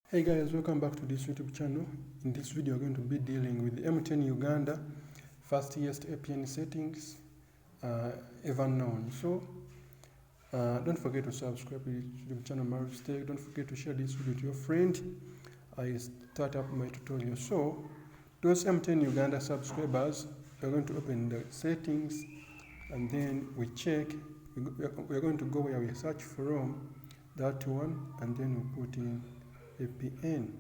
Hey guys, welcome back to this YouTube channel. In this video we're going to be dealing with the MTN Uganda fastest APN settings ever known. So don't forget to subscribe to the YouTube channel Marriage Tech. Don't forget to share this video with your friend. I start up my tutorial. So those MTN Uganda subscribers, we're going to open the settings and then we check. We're going to go where we search from that one and then we put in APN.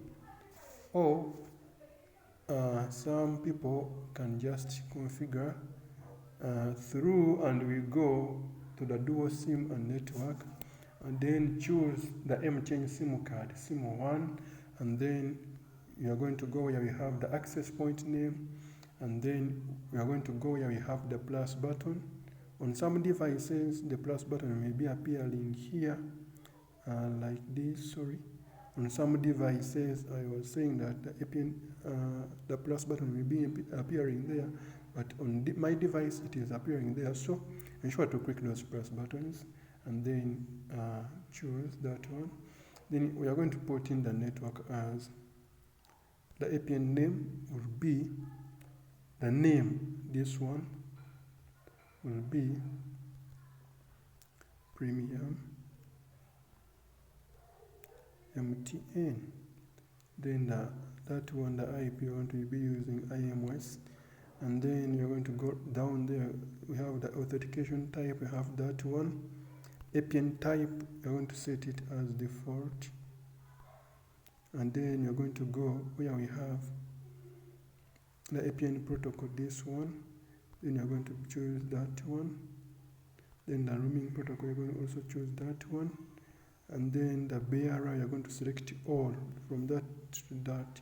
Or some people can just configure through, and we go to the dual SIM and network and then choose the MTN SIM card, SIM1, and then we are going to go where we have the access point name, and then we are going to go where we have the plus button. On some devices the plus button may be appearing here like this, sorry. On some devices, I was saying that the APN, the plus button will be appearing there, but on my device it is appearing there. So ensure to click those plus buttons and then choose that one. Then we are going to put in the network as the APN name will be the name. This one will be Premium MTN. Then that one, the IP, we want to be using IMS. And then you're going to go down there. We have the authentication type. We have that one. APN type, you're going to set it as default. And then you're going to go where we have the APN protocol, this one. Then you're going to choose that one. Then the roaming protocol, you're going to also choose that one. And then the bearer, you're going to select all from that to that.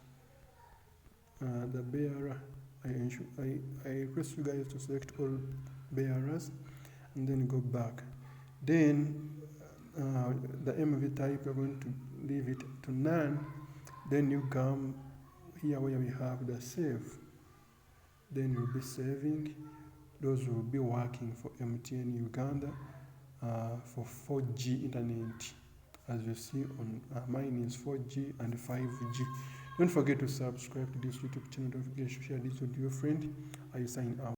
The bearer, I request you guys to select all bearers and then go back. Then the MV type, you're going to leave it to none. Then you come here where we have the save. Then you'll be saving. Those will be working for MTN Uganda for 4G internet. As you see on mine is 4G and 5G. Don't forget to subscribe to this YouTube channel. Don't forget to share this with your friend. I sign out.